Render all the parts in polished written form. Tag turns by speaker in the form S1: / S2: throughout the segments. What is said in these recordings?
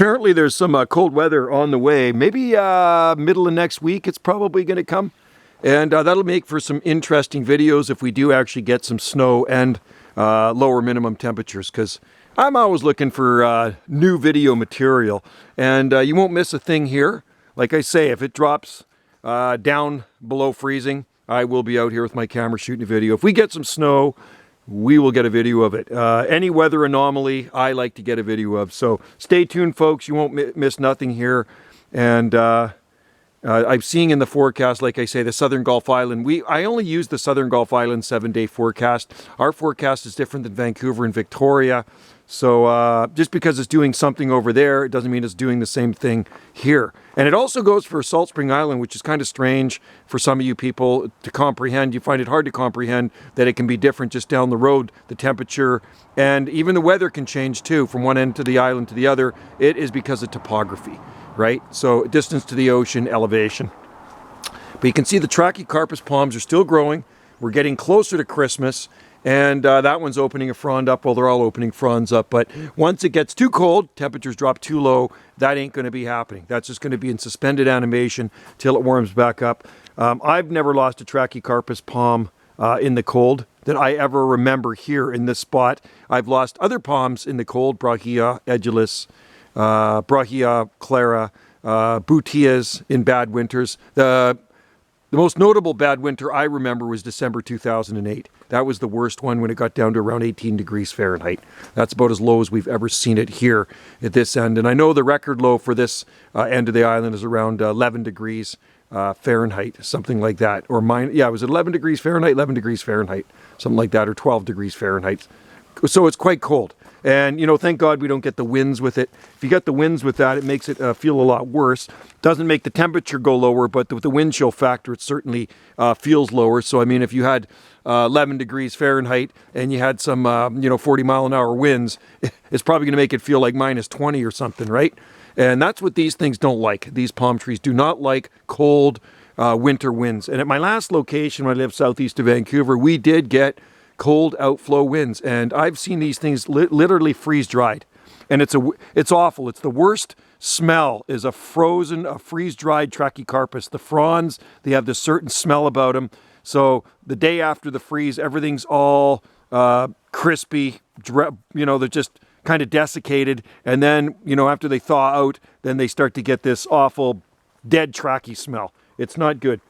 S1: Apparently there's some cold weather on the way. Maybe middle of next week it's probably going to come. And that'll make for some interesting videos if we do actually get some snow and lower minimum temperatures, because I'm always looking for new video material. And you won't miss a thing here. Like I say, if it drops down below freezing, I will be out here with my camera shooting a video. If we get some snow, we will get a video of it. Any weather anomaly, I like to get a video of. So stay tuned, folks. You won't miss nothing here. And I'm seeing in the forecast, like I say, the Southern Gulf Island. I only use the Southern Gulf Island 7-day forecast. Our forecast is different than Vancouver and Victoria. So just because it's doing something over there, it doesn't mean it's doing the same thing here. And it also goes for Salt Spring Island, which is kind of strange for some of you people to comprehend. You find it hard to comprehend that it can be different just down the road. The temperature and even the weather can change too from one end to the island to the other. It is because of topography, right? So distance to the ocean, elevation. But you can see the Trachycarpus palms are still growing. We're getting closer to Christmas. And that one's opening a frond up. Well, they're all opening fronds up. But once it gets too cold, temperatures drop too low, that ain't going to be happening. That's just going to be in suspended animation till it warms back up. I've never lost a Trachycarpus palm in the cold that I ever remember here in this spot. I've lost other palms in the cold, Brahia edulis, Brahia clara, Butias in bad winters. The most notable bad winter I remember was December 2008. That was the worst one when it got down to around 18 degrees Fahrenheit. That's about as low as we've ever seen it here at this end. And I know the record low for this end of the island is around 11 degrees Fahrenheit, something like that. Or it was 11 degrees Fahrenheit, 11 degrees Fahrenheit, something like that, or 12 degrees Fahrenheit. So it's quite cold. And, thank God we don't get the winds with it. If you get the winds with that, it makes it feel a lot worse. Doesn't make the temperature go lower, but with the wind chill factor, it certainly feels lower. So, I mean, if you had 11 degrees Fahrenheit and you had some, 40-mile-an-hour winds, it's probably going to make it feel like minus 20 or something, right? And that's what these things don't like. These palm trees do not like cold winter winds. And at my last location, when I lived southeast of Vancouver, we did get cold outflow winds, and I've seen these things literally freeze dried, and it's awful. It's the worst smell is a freeze dried Trachycarpus. The fronds, they have this certain smell about them. So the day after the freeze, everything's all crispy. They're just kind of desiccated, and then after they thaw out, then they start to get this awful dead trachy smell. It's not good.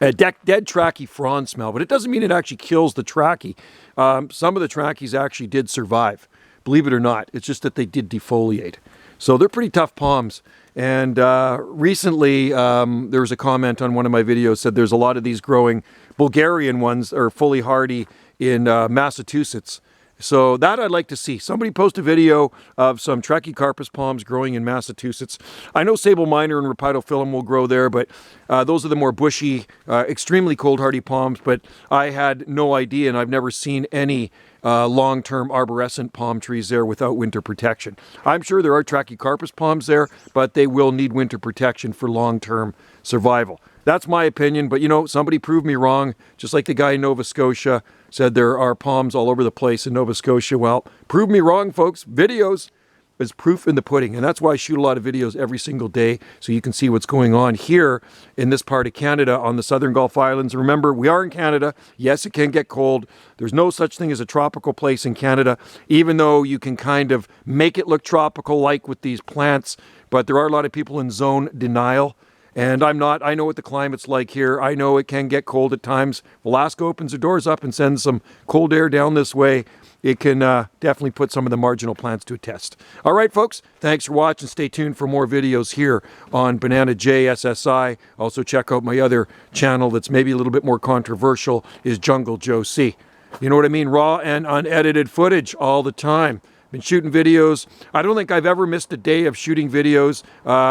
S1: A dead trachy frond smell, but it doesn't mean it actually kills the trachy. Some of the trachys actually did survive, believe it or not. It's just that they did defoliate. So they're pretty tough palms. And recently, there was a comment on one of my videos said there's a lot of these growing. Bulgarian ones are fully hardy in Massachusetts. So that I'd like to see. Somebody post a video of some Trachycarpus palms growing in Massachusetts. I know Sable Minor and Rhipidophyllum will grow there, but those are the more bushy, extremely cold hardy palms. But I had no idea, and I've never seen any long-term arborescent palm trees there without winter protection. I'm sure there are Trachycarpus palms there, but they will need winter protection for long-term survival. That's my opinion, but somebody proved me wrong, just like the guy in Nova Scotia said there are palms all over the place in Nova Scotia. Well, prove me wrong, folks. Videos is proof in the pudding, and that's why I shoot a lot of videos every single day, so you can see what's going on here in this part of Canada on the Southern Gulf Islands. Remember, we are in Canada. Yes, it can get cold. There's no such thing as a tropical place in Canada, even though you can kind of make it look tropical like with these plants, but there are a lot of people in zone denial. And I'm not. I know what the climate's like here. I know it can get cold at times. Alaska opens the doors up and sends some cold air down this way. It can definitely put some of the marginal plants to a test. All right, folks. Thanks for watching. Stay tuned for more videos here on Banana J SSI. Also, check out my other channel that's maybe a little bit more controversial, is Jungle Joe C. You know what I mean? Raw and unedited footage all the time. Been shooting videos. I don't think I've ever missed a day of shooting videos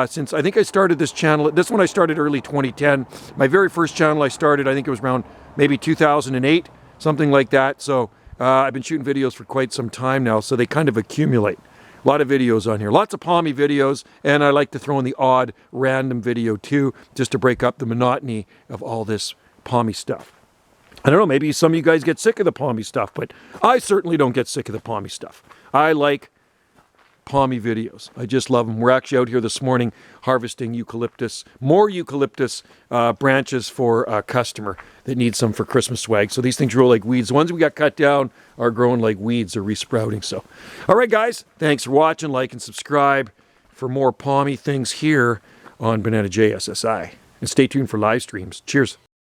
S1: since I think I started this channel. This one I started early 2010. My very first channel I started, I think it was around maybe 2008, something like that. So I've been shooting videos for quite some time now, so they kind of accumulate. A lot of videos on here. Lots of palmy videos, and I like to throw in the odd random video too, just to break up the monotony of all this palmy stuff. I don't know, maybe some of you guys get sick of the palmy stuff, but I certainly don't get sick of the palmy stuff. I like palmy videos. I just love them. We're actually out here this morning harvesting eucalyptus, more eucalyptus branches for a customer that needs some for Christmas swag. So these things grow like weeds. The ones we got cut down are growing like weeds. They're resprouting. So, all right, guys, thanks for watching. Like and subscribe for more palmy things here on Banana JSSI. And stay tuned for live streams. Cheers.